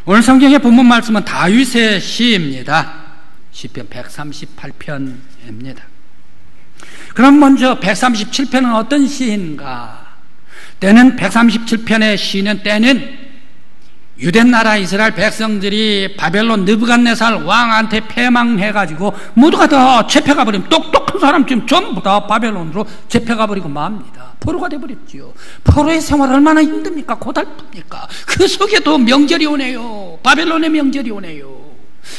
오늘 성경의 본문 말씀은 다윗의 시입니다. 시편 138편입니다. 그럼 먼저 137편은 어떤 시인가? 때는 137편의 시는 때는 유대나라 이스라엘 백성들이 바벨론 느부갓네살 왕한테 패망해가지고 모두가 다 잡혀가버리면 똑똑한 사람쯤 전부 다 바벨론으로 잡혀가버리고 맙니다. 포로가 돼버렸지요. 포로의 생활 얼마나 힘듭니까? 고달픕니까? 그 속에도 명절이 오네요. 바벨론의 명절이 오네요.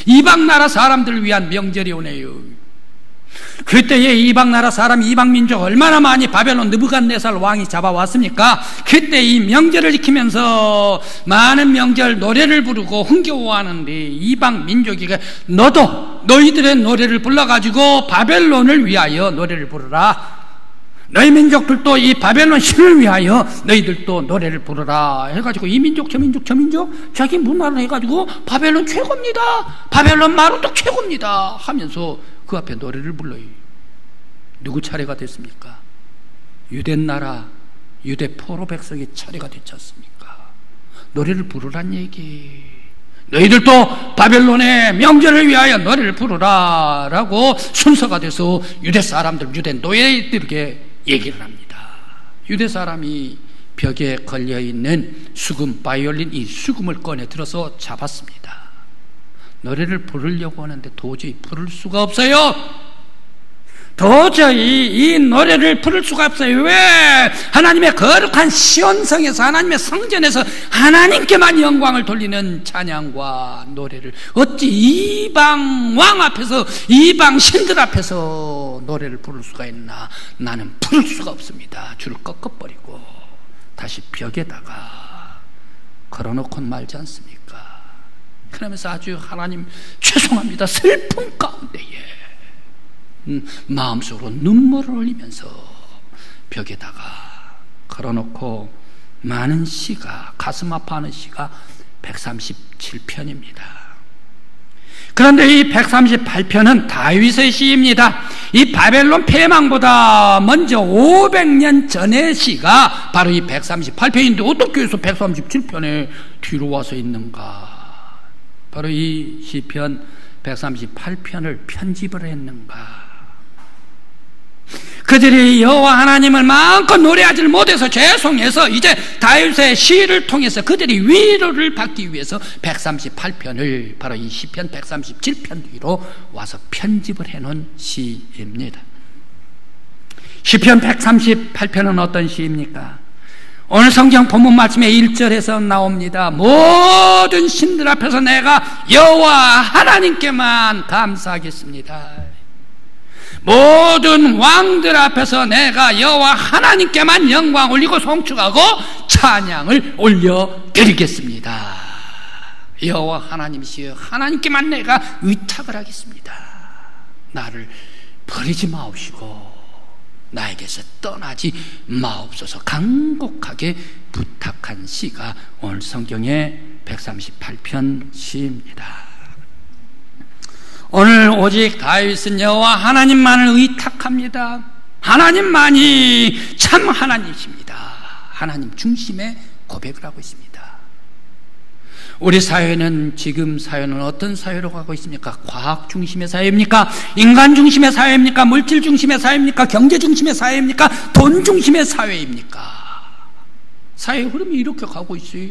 이방 나라 사람들을 위한 명절이 오네요. 그때에 이방 나라 사람, 이방 민족 얼마나 많이 바벨론 느부갓네살 왕이 잡아왔습니까? 그때 이 명절을 지키면서 많은 명절 노래를 부르고 흥겨워하는데 이방 민족이 너도 너희들의 노래를 불러가지고 바벨론을 위하여 노래를 부르라. 너희 민족들도 이 바벨론 신을 위하여 너희들도 노래를 부르라 해가지고 이 민족 저 민족 저 민족 자기 문화를 해가지고 바벨론 최고입니다, 바벨론 마루도 최고입니다 하면서 그 앞에 노래를 불러요. 누구 차례가 됐습니까? 유대나라 유대 포로 백성의 차례가 됐지 않습니까? 노래를 부르란 얘기. 너희들도 바벨론의 명절을 위하여 노래를 부르라 라고 순서가 돼서 유대 사람들, 유대 노예들에게 얘기를 합니다. 유대 사람이 벽에 걸려있는 수금, 바이올린, 이 수금을 꺼내 들어서 잡았습니다. 노래를 부르려고 하는데 도저히 부를 수가 없어요. 도저히 이 노래를 부를 수가 없어요. 왜? 하나님의 거룩한 시온성에서, 하나님의 성전에서 하나님께만 영광을 돌리는 찬양과 노래를 어찌 이방 왕 앞에서, 이방 신들 앞에서 노래를 부를 수가 있나? 나는 부를 수가 없습니다. 줄을 꺾어버리고 다시 벽에다가 걸어놓고 말지 않습니까? 그러면서 아주 하나님 죄송합니다 슬픔 가운데에 마음속으로 눈물을 흘리면서 벽에다가 걸어놓고 많은 시가, 가슴 아파하는 시가 137편입니다. 그런데 이 138편은 다윗의 시입니다. 이 바벨론 패망보다 먼저 500년 전의 시가 바로 이 138편인데 어떻게 해서 137편에 뒤로 와서 있는가? 바로 이 시편 138편을 편집을 했는가? 그들이 여호와 하나님을 마음껏 노래하지를 못해서 죄송해서 이제 다윗의 시를 통해서 그들이 위로를 받기 위해서 138편을 바로 이 시편 137편 뒤로 와서 편집을 해놓은 시입니다. 시편 138편은 어떤 시입니까? 오늘 성경 본문 말씀의 1절에서 나옵니다. 모든 신들 앞에서 내가 여호와 하나님께만 감사하겠습니다. 모든 왕들 앞에서 내가 여호와 하나님께만 영광 올리고 송축하고 찬양을 올려드리겠습니다. 여호와 하나님이시여 하나님께만 내가 의탁을 하겠습니다. 나를 버리지 마옵시고 나에게서 떠나지 마옵소서 간곡하게 부탁한 시가 오늘 성경의 138편 시입니다. 오늘 오직 다윗은 여호와 하나님만을 의탁합니다. 하나님만이 참 하나님이십니다. 하나님 중심의 고백을 하고 있습니다. 우리 사회는, 지금 사회는 어떤 사회로 가고 있습니까? 과학 중심의 사회입니까? 인간 중심의 사회입니까? 물질 중심의 사회입니까? 경제 중심의 사회입니까? 돈 중심의 사회입니까? 사회 흐름이 이렇게 가고 있어요.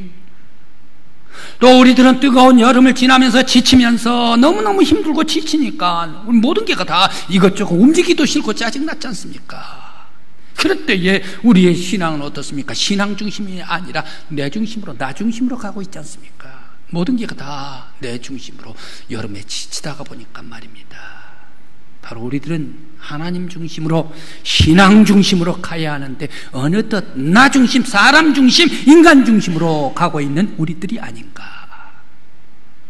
또 우리들은 뜨거운 여름을 지나면서 지치면서 너무너무 힘들고 지치니까 모든 게가 다 이것저것 움직이기도 싫고 짜증났지 않습니까? 그럴 때에 우리의 신앙은 어떻습니까? 신앙 중심이 아니라 내 중심으로, 나 중심으로 가고 있지 않습니까? 모든 게 다 내 중심으로 여름에 지치다가 보니까 말입니다. 바로 우리들은 하나님 중심으로, 신앙 중심으로 가야 하는데 어느덧 나 중심, 사람 중심, 인간 중심으로 가고 있는 우리들이 아닌가.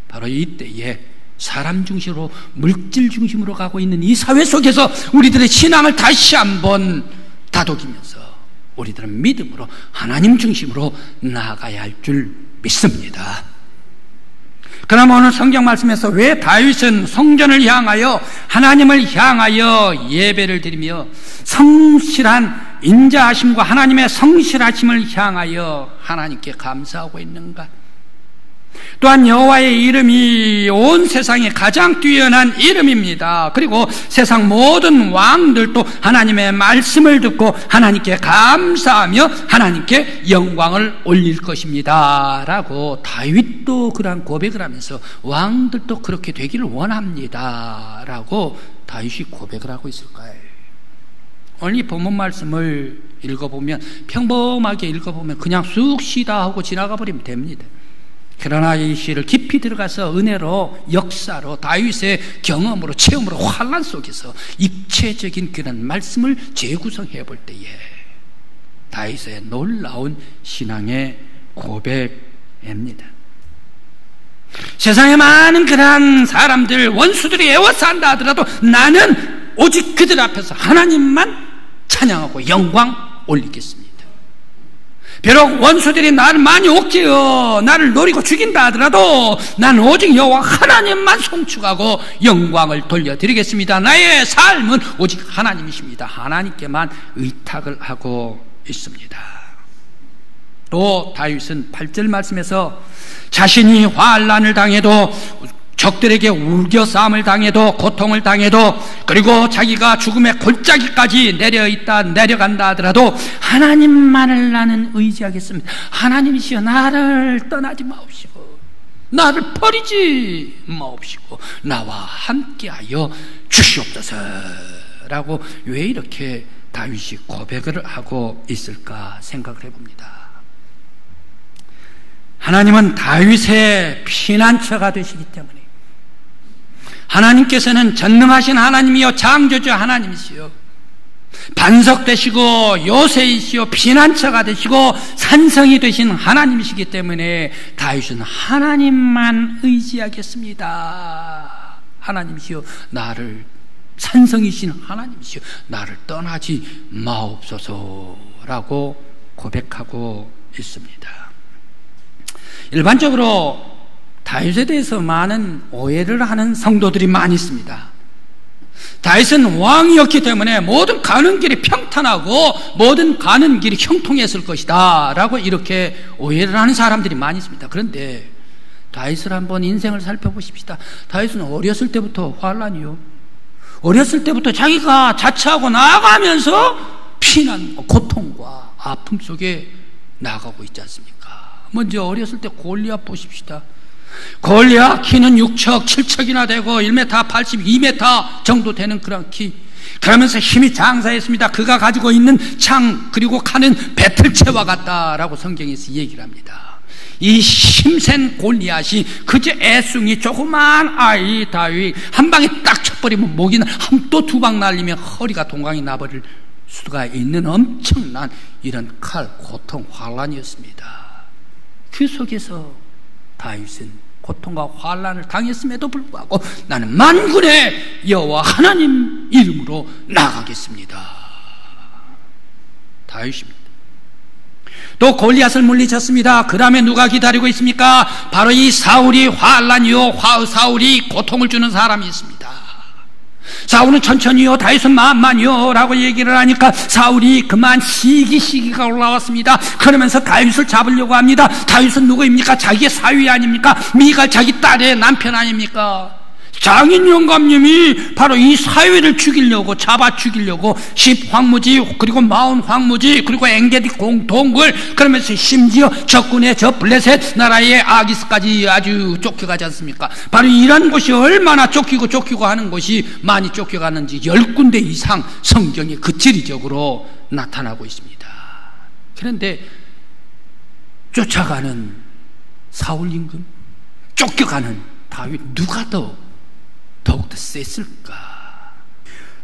바로 이때에 사람 중심으로, 물질 중심으로 가고 있는 이 사회 속에서 우리들의 신앙을 다시 한번 다독이면서 우리들은 믿음으로 하나님 중심으로 나아가야 할 줄 믿습니다. 그럼 오늘 성경 말씀에서 왜 다윗은 성전을 향하여, 하나님을 향하여 예배를 드리며 성실한 인자하심과 하나님의 성실하심을 향하여 하나님께 감사하고 있는가? 또한 여호와의 이름이 온 세상에 가장 뛰어난 이름입니다. 그리고 세상 모든 왕들도 하나님의 말씀을 듣고 하나님께 감사하며 하나님께 영광을 올릴 것입니다 라고 다윗도 그러한 고백을 하면서 왕들도 그렇게 되기를 원합니다 라고 다윗이 고백을 하고 있을 거예요. 오늘 이 본문 말씀을 읽어보면, 평범하게 읽어보면 그냥 쑥 쉬다 하고 지나가 버리면 됩니다. 그러나 이 시를 깊이 들어가서 은혜로, 역사로, 다윗의 경험으로, 체험으로, 환난 속에서 입체적인 그런 말씀을 재구성해 볼 때에 다윗의 놀라운 신앙의 고백입니다. 세상에 많은 그러한 사람들, 원수들이 애워싼다 하더라도 나는 오직 그들 앞에서 하나님만 찬양하고 영광 올리겠습니다. 비록 원수들이 나를 많이 옥죄어 나를 노리고 죽인다 하더라도 나는 오직 여호와 하나님만 송축하고 영광을 돌려드리겠습니다. 나의 삶은 오직 하나님이십니다. 하나님께만 의탁을 하고 있습니다. 또 다윗은 8절 말씀에서 자신이 환난을 당해도, 적들에게 우겨싸움을 당해도, 고통을 당해도, 그리고 자기가 죽음의 골짜기까지 내려간다 하더라도 하나님만을 나는 의지하겠습니다. 하나님이시여 나를 떠나지 마옵시고 나를 버리지 마옵시고 나와 함께하여 주시옵소서 라고 왜 이렇게 다윗이 고백을 하고 있을까 생각을 해봅니다. 하나님은 다윗의 피난처가 되시기 때문에, 하나님께서는 전능하신 하나님이요 창조주 하나님이시요 반석 되시고 요새이시요 피난처가 되시고 산성이 되신 하나님이시기 때문에 다윗은 하나님만 의지하겠습니다. 하나님이시요 나를, 산성이신 하나님이시요 나를 떠나지 마옵소서라고 고백하고 있습니다. 일반적으로 다윗에 대해서 많은 오해를 하는 성도들이 많이 있습니다. 다윗은 왕이었기 때문에 모든 가는 길이 평탄하고 모든 가는 길이 형통했을 것이다 라고 이렇게 오해를 하는 사람들이 많이 있습니다. 그런데 다윗을 한번 인생을 살펴보십시다. 다윗은 어렸을 때부터 환난이요, 어렸을 때부터 자기가 자처하고 나아가면서 피난, 고통과 아픔 속에 나아가고 있지 않습니까? 먼저 어렸을 때 골리앗 보십시다. 골리앗 키는 6척, 7척이나 되고 1m 82m 정도 되는 그런 키, 그러면서 힘이 장사했습니다. 그가 가지고 있는 창 그리고 칼은 배틀채와 같다라고 성경에서 얘기를 합니다. 이 힘센 골리앗이 그저 애숭이 조그만 아이 다윗 한 방에 딱 쳐버리면 목이나 또 두 방 날리면 허리가 동강이 나버릴 수가 있는 엄청난 이런 칼, 고통, 환난이었습니다. 그 속에서 다윗은 고통과 환난을 당했음에도 불구하고 나는 만군의 여호와 하나님 이름으로 나가겠습니다. 다윗입니다. 또 골리앗을 물리쳤습니다. 그 다음에 누가 기다리고 있습니까? 바로 이 사울이 환난이요, 사울이 고통을 주는 사람이 있습니다. 사울은 천천히요, 다윗은 만만히요 라고 얘기를 하니까 사울이 그만 시기가 올라왔습니다. 그러면서 다윗을 잡으려고 합니다. 다윗은 누구입니까? 자기의 사위 아닙니까? 미갈 자기 딸의 남편 아닙니까? 장인 영감님이 바로 이 사위를 죽이려고, 잡아 죽이려고 10 황무지 그리고 40 황무지 그리고 엥게디 동굴, 그러면서 심지어 적군의 저 블레셋 나라의 아기스까지 아주 쫓겨가지 않습니까? 바로 이런 곳이 얼마나 쫓기고 하는 곳이 많이 쫓겨가는지 10군데 이상 성경에 그치리적으로 나타나고 있습니다. 그런데 쫓아가는 사울 임금, 쫓겨가는 다윗, 누가 더욱더 셌을까?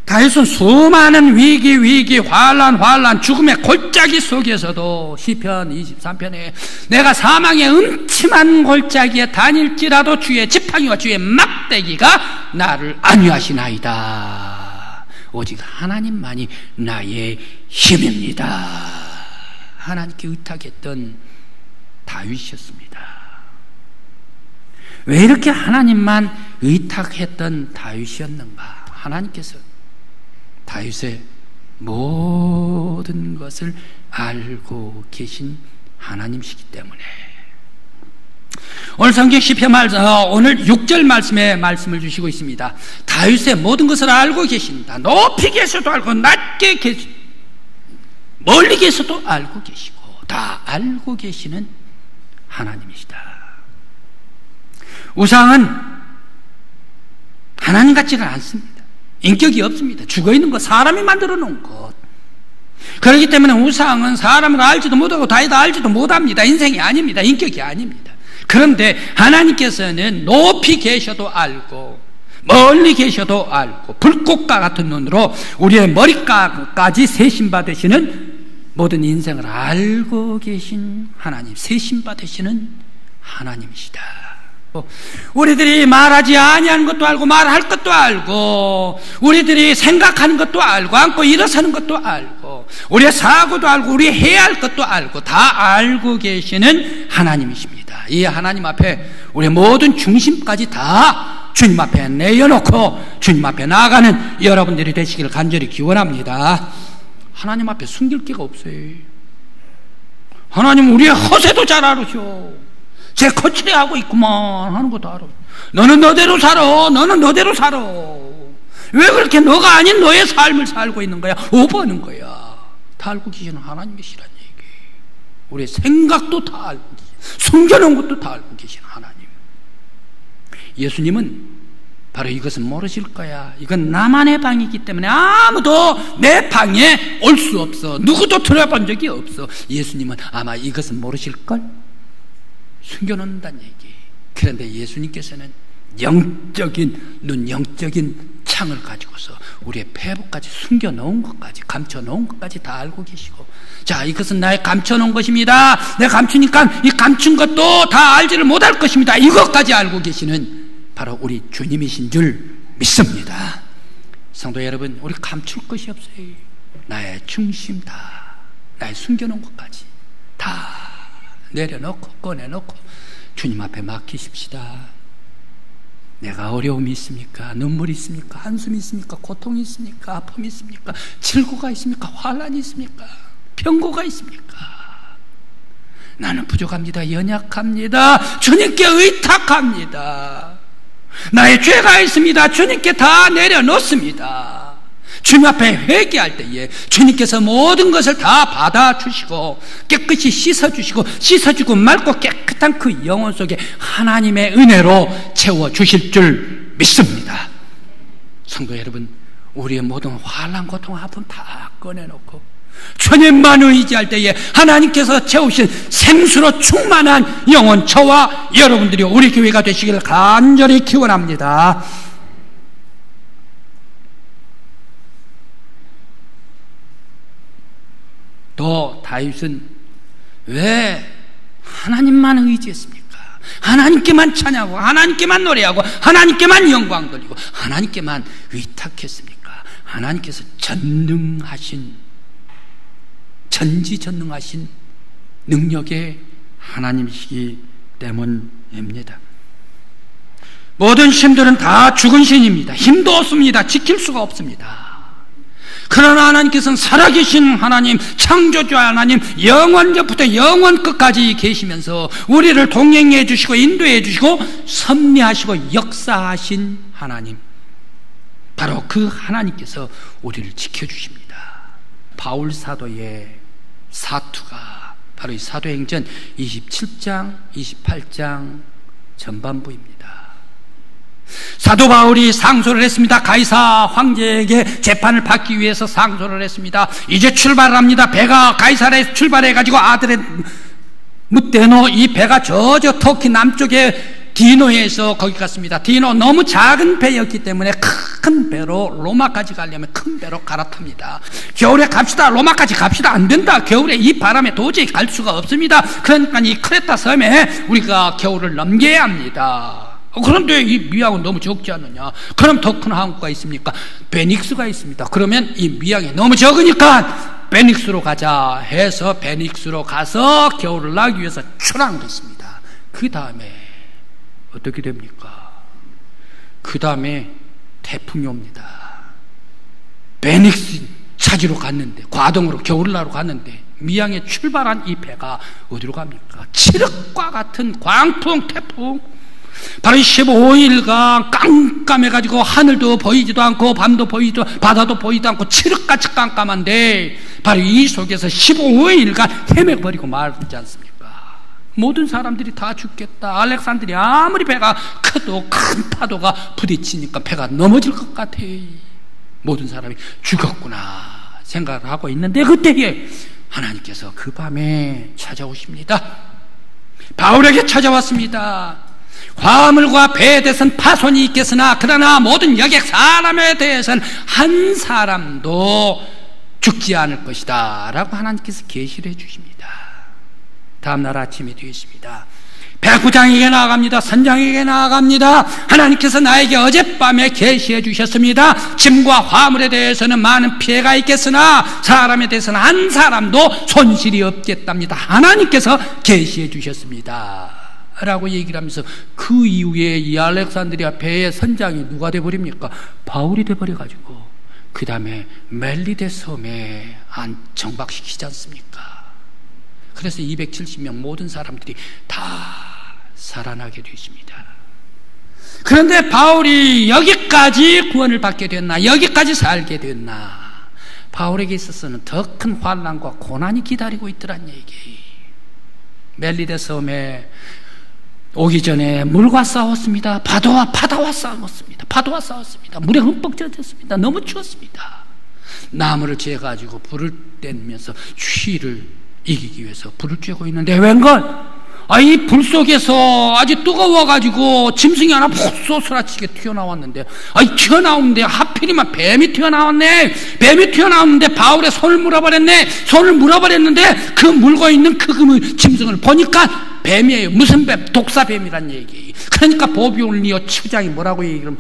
다윗은 수많은 위기, 환난, 죽음의 골짜기 속에서도 시편 23편에 내가 사망의 음침한 골짜기에 다닐지라도 주의 지팡이와 주의 막대기가 나를 안위하시나이다. 오직 하나님만이 나의 힘입니다. 하나님께 의탁했던 다윗이었습니다. 왜 이렇게 하나님만 의탁했던 다윗이었는가? 하나님께서 다윗의 모든 것을 알고 계신 하나님이시기 때문에, 오늘 성경 시편 오늘 6절 말씀에 말씀을 주시고 있습니다. 다윗의 모든 것을 알고 계신다. 높이 계셔도 알고 낮게 멀리 계셔도 알고 계시고 다 알고 계시는 하나님이시다. 우상은 하나님 같지가 않습니다. 인격이 없습니다. 죽어있는 것, 사람이 만들어 놓은 것. 그렇기 때문에 우상은 사람을 알지도 못하고 다윗 알지도 못합니다. 인생이 아닙니다. 인격이 아닙니다. 그런데 하나님께서는 높이 계셔도 알고 멀리 계셔도 알고 불꽃과 같은 눈으로 우리의 머리까지 세심받으시는 모든 인생을 알고 계신 하나님, 세심받으시는 하나님이시다. 우리들이 말하지 아니하는 것도 알고 말할 것도 알고 우리들이 생각하는 것도 알고 안고 일어서는 것도 알고 우리의 사고도 알고 우리 해야 할 것도 알고 다 알고 계시는 하나님이십니다. 이 하나님 앞에 우리의 모든 중심까지 다 주님 앞에 내어놓고 주님 앞에 나아가는 여러분들이 되시기를 간절히 기원합니다. 하나님 앞에 숨길 게가 없어요. 하나님 우리의 허세도 잘 알으셔. 제 거칠해하고 있구만 하는 것도 알아. 너는 너대로 살아. 너는 너대로 살아. 왜 그렇게 너가 아닌 너의 삶을 살고 있는 거야? 오버하는 거야. 다 알고 계시는 하나님이시란 얘기. 우리의 생각도 다 알고 계시는, 숨겨놓은 것도 다 알고 계시는 하나님. 예수님은 바로 이것은 모르실 거야. 이건 나만의 방이기 때문에 아무도 내 방에 올 수 없어. 누구도 들어본 적이 없어. 예수님은 아마 이것은 모르실걸? 숨겨놓는다는 얘기. 그런데 예수님께서는 영적인 눈, 영적인 창을 가지고서 우리의 폐부까지 숨겨놓은 것까지, 감춰놓은 것까지 다 알고 계시고, 자, 이것은 나의 감춰놓은 것입니다. 내가 감추니까 이 감춘 것도 다 알지를 못할 것입니다. 이것까지 알고 계시는 바로 우리 주님이신 줄 믿습니다. 성도 여러분, 우리 감출 것이 없어요. 나의 중심 다, 나의 숨겨놓은 것까지 다 내려놓고 꺼내놓고 주님 앞에 맡기십시다. 내가 어려움이 있습니까? 눈물이 있습니까? 한숨이 있습니까? 고통이 있습니까? 아픔이 있습니까? 질고가 있습니까? 환난이 있습니까? 병고가 있습니까? 나는 부족합니다. 연약합니다. 주님께 의탁합니다. 나의 죄가 있습니다. 주님께 다 내려놓습니다. 주님 앞에 회개할 때에 주님께서 모든 것을 다 받아주시고 깨끗이 씻어주고 맑고 깨끗한 그 영혼 속에 하나님의 은혜로 채워주실 줄 믿습니다. 성도 여러분, 우리의 모든 환난, 고통, 아픔 다 꺼내놓고 주님만 의지할 때에 하나님께서 채우신 생수로 충만한 영혼, 저와 여러분들이 우리 교회가 되시기를 간절히 기원합니다. 또 다윗은 왜 하나님만 의지했습니까? 하나님께만 찬양하고 하나님께만 노래하고 하나님께만 영광 돌리고 하나님께만 의탁했습니까? 하나님께서 전지전능하신 능력의 하나님이시기 때문입니다. 모든 신들은 다 죽은 신입니다. 힘도 없습니다. 지킬 수가 없습니다. 그러나 하나님께서는 살아계신 하나님, 창조주 하나님, 영원전부터 영원 끝까지 계시면서 우리를 동행해 주시고 인도해 주시고 섭리하시고 역사하신 하나님, 바로 그 하나님께서 우리를 지켜주십니다. 바울 사도의 사투가 바로 이 사도행전 27장, 28장 전반부입니다. 사도 바울이 상소를 했습니다. 가이사 황제에게 재판을 받기 위해서 상소를 했습니다. 이제 출발합니다. 배가 가이사라에서 출발해가지고 아들의 무테노, 이 배가 저 터키 남쪽에 디노에서 거기 갔습니다. 디노 너무 작은 배였기 때문에 큰 배로 로마까지 가려면 큰 배로 갈아탑니다. 겨울에 갑시다, 로마까지 갑시다. 안 된다. 겨울에 이 바람에 도저히 갈 수가 없습니다. 그러니까 이 크레타 섬에 우리가 겨울을 넘겨야 합니다. 그런데 이 미항은 너무 적지 않느냐? 그럼 더 큰 항구가 있습니까? 베닉스가 있습니다. 그러면 이 미항이 너무 적으니까 베닉스로 가자 해서 베닉스로 가서 겨울을 나기 위해서 출항했습니다. 그 다음에 어떻게 됩니까? 그 다음에 태풍이 옵니다. 베닉스 찾으러 갔는데, 과동으로 겨울을 나러 갔는데 미양에 출발한 이 배가 어디로 갑니까? 칠흑과 같은 광풍, 태풍, 바로 15일간 깜깜해가지고 하늘도 보이지도 않고 밤도 보이지도 바다도 보이지도 않고 칠흑같이 깜깜한데 바로 이 속에서 15일간 헤매버리고 말지 않습니까? 모든 사람들이 다 죽겠다. 알렉산드리 아무리 배가 커도 큰 파도가 부딪히니까 배가 넘어질 것 같아. 모든 사람이 죽었구나 생각을 하고 있는데 그때에 하나님께서 그 밤에 찾아오십니다. 바울에게 찾아왔습니다. 화물과 배에 대해서는 파손이 있겠으나 그러나 모든 여객 사람에 대해서는 한 사람도 죽지 않을 것이다 라고 하나님께서 계시를 해주십니다. 다음날 아침이 되었습니다. 백부장에게 나아갑니다. 선장에게 나아갑니다. 하나님께서 나에게 어젯밤에 계시해 주셨습니다. 짐과 화물에 대해서는 많은 피해가 있겠으나 사람에 대해서는 한 사람도 손실이 없겠답니다. 하나님께서 계시해 주셨습니다 라고 얘기를 하면서 그 이후에 이 알렉산드리아 배의 선장이 누가 돼버립니까? 바울이 돼버려가지고 그 다음에 멜리데 섬에 정박시키지 않습니까? 그래서 270명 모든 사람들이 다 살아나게 되십니다. 그런데 바울이 여기까지 구원을 받게 됐나, 여기까지 살게 됐나, 바울에게 있어서는 더 큰 환난과 고난이 기다리고 있더란 얘기. 멜리데 섬에 오기 전에 물과 싸웠습니다. 바다와 싸웠습니다. 물에 흠뻑 젖었습니다. 너무 추웠습니다. 나무를 재가지고 불을 떼면서 추위를 이기기 위해서 불을 쬐고 있는데 웬걸 이 불 속에서 아주 뜨거워가지고 짐승이 하나 쏘스라치게 튀어나왔는데 튀어나오는데 하필이면 뱀이 튀어나왔네. 뱀이 튀어나왔는데 바울의 손을 물어버렸네. 손을 물어버렸는데 그 물고 있는 그 짐승을 보니까 뱀이에요. 무슨 뱀? 독사뱀이란 얘기. 그러니까 보비올리오 치부장이 뭐라고 얘기하면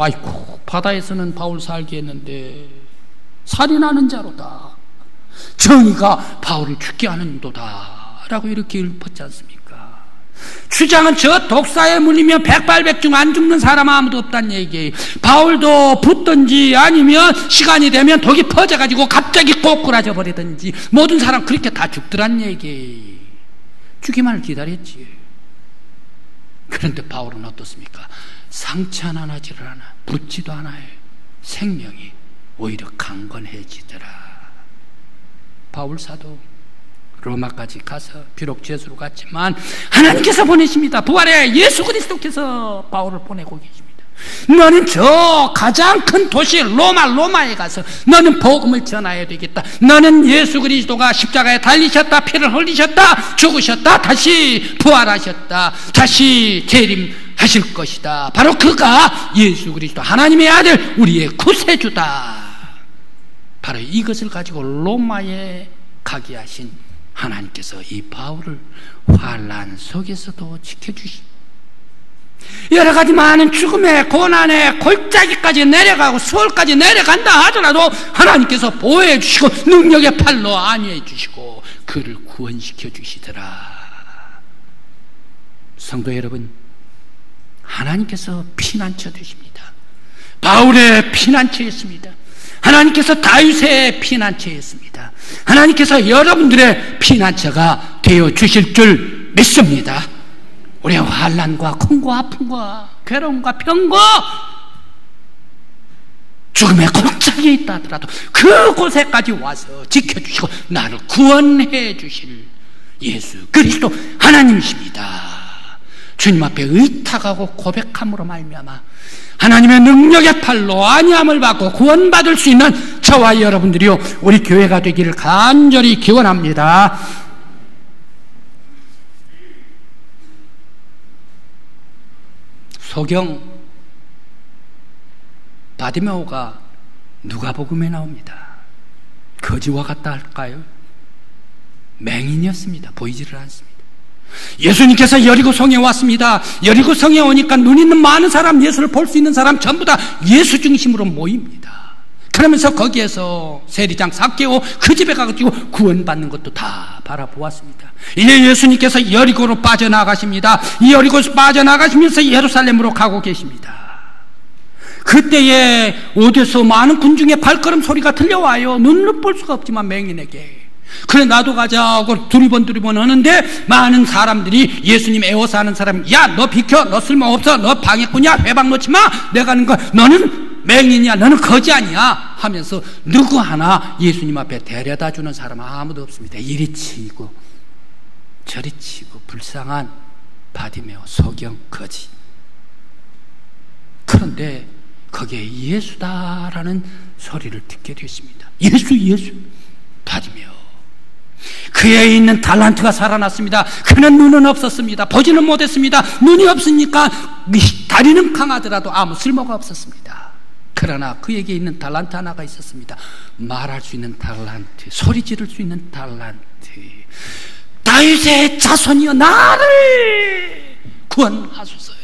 아이고 바다에서는 바울 살게 했는데 살인하는 자로다. 정의가 바울을 죽게 하는도다 라고 이렇게 읊었지 않습니까? 주장은 저 독사에 물리면 백발백중 안 죽는 사람 아무도 없다는 얘기. 바울도 붙든지 아니면 시간이 되면 독이 퍼져가지고 갑자기 꼬꾸라져 버리든지 모든 사람 그렇게 다 죽더란 얘기. 죽기만을 기다렸지. 그런데 바울은 어떻습니까? 상처 하나 나지를 않아, 붙지도 않아요. 생명이 오히려 강건해지더라. 바울 사도 로마까지 가서 비록 죄수로 갔지만 하나님께서 보내십니다. 부활의 예수 그리스도께서 바울을 보내고 계십니다. 너는 저 가장 큰 도시 로마에 가서 너는 복음을 전해야 되겠다. 너는 예수 그리스도가 십자가에 달리셨다, 피를 흘리셨다, 죽으셨다, 다시 부활하셨다, 다시 재림하실 것이다. 바로 그가 예수 그리스도 하나님의 아들, 우리의 구세주다. 바로 이것을 가지고 로마에 가게 하신 하나님께서 이 바울을 환난 속에서도 지켜주십니다. 여러 가지 많은 죽음의 고난의 골짜기까지 내려가고 수월까지 내려간다 하더라도 하나님께서 보호해 주시고 능력의 팔로 안위해 주시고 그를 구원시켜 주시더라. 성도 여러분, 하나님께서 피난처 되십니다. 바울의 피난처였습니다. 하나님께서 다윗의 피난처였습니다. 하나님께서 여러분들의 피난처가 되어 주실 줄 믿습니다. 우리의 환난과 공과 아픔과 괴로움과 병과 죽음의 골짜기에 있다 하더라도 그곳에까지 와서 지켜주시고 나를 구원해 주실 예수 그리스도 하나님이십니다. 주님 앞에 의탁하고 고백함으로 말미암아 하나님의 능력의 팔로 안위함을 받고 구원받을 수 있는 저와 여러분들이요 우리 교회가 되기를 간절히 기원합니다. 소경 바디메오가 누가복음에 나옵니다. 거지와 같다 할까요? 맹인이었습니다. 보이지를 않습니다. 예수님께서 여리고성에 왔습니다. 여리고성에 오니까 눈 있는 많은 사람, 예수를 볼 수 있는 사람 전부 다 예수 중심으로 모입니다. 그러면서 거기에서 세리장 삭개오 그 집에 가가지고 구원받는 것도 다 바라보았습니다. 이제 예수님께서 여리고로 빠져나가십니다. 이 여리고에서 빠져나가시면서 예루살렘으로 가고 계십니다. 그때에 어디서 많은 군중의 발걸음 소리가 들려와요. 눈을 볼 수가 없지만 맹인에게. 그래 나도 가자고 두리번 하는데 많은 사람들이 예수님 애워서 하는 사람, 야 너 비켜, 너 쓸모없어, 너 방해꾼이야, 회방 놓지 마, 내가 하는 거 너는 맹인이야, 너는 거지 아니야 하면서 누구 하나 예수님 앞에 데려다 주는 사람 아무도 없습니다. 이리 치고 저리 치고 불쌍한 바디메오, 소경, 거지. 그런데 거기에 예수다라는 소리를 듣게 됐습니다. 예수 바디메오. 그에 있는 달란트가 살아났습니다. 그는 눈은 없었습니다. 보지는 못했습니다. 눈이 없으니까 다리는 강하더라도 아무 쓸모가 없었습니다. 그러나 그에게 있는 달란트 하나가 있었습니다. 말할 수 있는 달란트, 소리 지를 수 있는 달란트. 다윗의 자손이여 나를 구원하소서.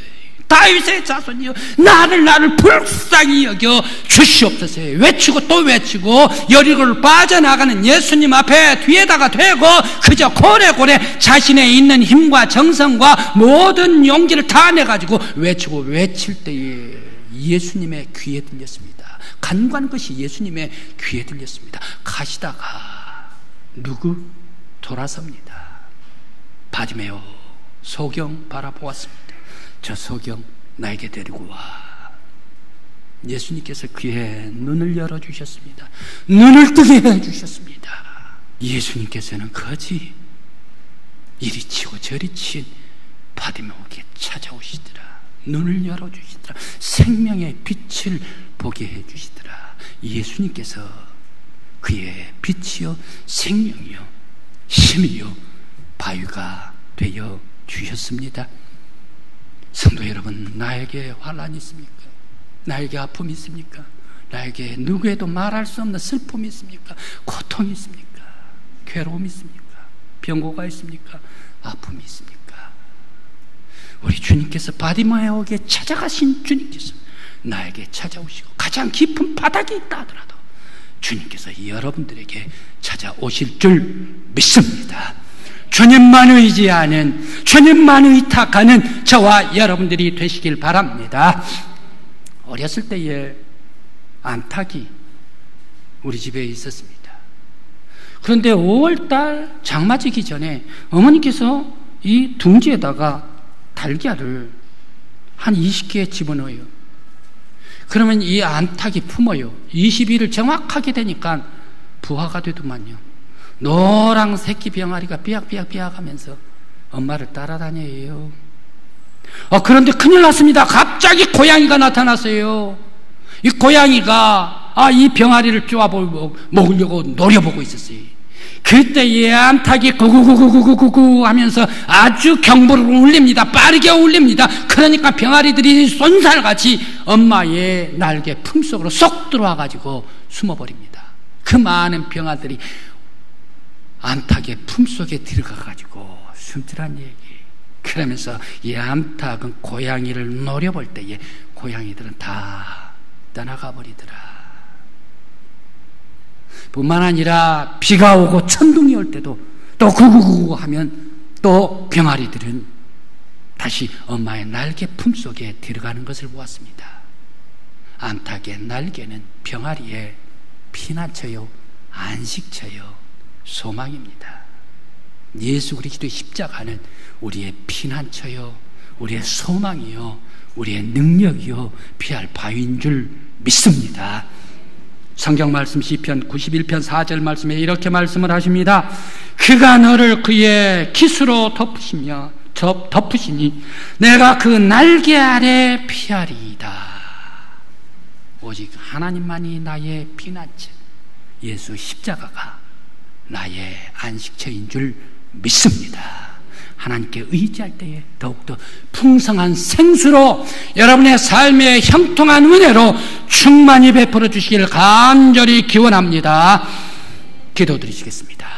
다윗의 자손이여 나를 불쌍히 여겨 주시옵소서. 외치고 또 외치고 여리고를 빠져나가는 예수님 앞에 뒤에다가 대고 그저 고래고래 자신의 있는 힘과 정성과 모든 용기를 다 내가지고 외치고 외칠 때에 예수님의 귀에 들렸습니다. 간과한 것이 예수님의 귀에 들렸습니다. 가시다가 누구 돌아섭니다. 바디메오, 소경 바라보았습니다. 저 소경 나에게 데리고 와. 예수님께서 그의 눈을 열어주셨습니다. 눈을 뜨게 해주셨습니다. 예수님께서는 거지 이리 치고 저리 친 바디메오에게 찾아오시더라. 눈을 열어주시더라. 생명의 빛을 보게 해주시더라. 예수님께서 그의 빛이요 생명이요 힘이요 바위가 되어 주셨습니다. 성도 여러분, 나에게 환난이 있습니까? 나에게 아픔이 있습니까? 나에게 누구에도 말할 수 없는 슬픔이 있습니까? 고통이 있습니까? 괴로움이 있습니까? 병고가 있습니까? 아픔이 있습니까? 우리 주님께서 바디메오에게 찾아가신 주님께서 나에게 찾아오시고 가장 깊은 바닥이 있다 하더라도 주님께서 여러분들에게 찾아오실 줄 믿습니다. 주님만 의지하는, 주님만 의탁하는 저와 여러분들이 되시길 바랍니다. 어렸을 때에 안탁이 우리 집에 있었습니다. 그런데 5월달 장마지기 전에 어머니께서 이 둥지에다가 달걀을 한 20개 집어넣어요. 그러면 이 안탁이 품어요. 20일을 정확하게 되니까 부화가 되더만요. 노랑 새끼 병아리가 삐약삐약 하면서 엄마를 따라다녀요. 그런데 큰일 났습니다. 갑자기 고양이가 나타났어요. 이 고양이가 이 병아리를 쪼아 먹으려고 노려보고 있었어요. 그때 이 안탁이 구구구구구구구 하면서 아주 경보를 울립니다. 빠르게 울립니다. 그러니까 병아리들이 쏜살같이 엄마의 날개 품속으로 쏙 들어와가지고 숨어버립니다. 그 많은 병아들이 안탁의 품속에 들어가가지고 숨지란 얘기. 그러면서 이 안탁은 고양이를 노려볼 때에 고양이들은 다 떠나가 버리더라. 뿐만 아니라 비가 오고 천둥이 올 때도 또 구구구구 하면 또 병아리들은 다시 엄마의 날개 품속에 들어가는 것을 보았습니다. 안탁의 날개는 병아리의 피난처요, 안식처요, 소망입니다. 예수 그리스도의 십자가는 우리의 피난처요, 우리의 소망이요, 우리의 능력이요, 피할 바위인 줄 믿습니다. 성경 말씀 시편 91편 4절 말씀에 이렇게 말씀을 하십니다. 그가 너를 그의 깃으로 덮으시니 내가 그 날개 아래 피하리이다. 오직 하나님만이 나의 피난처, 예수 십자가가 나의 안식처인 줄 믿습니다. 하나님께 의지할 때에 더욱더 풍성한 생수로 여러분의 삶의 형통한 은혜로 충만히 베풀어 주시길 간절히 기원합니다. 기도드리시겠습니다.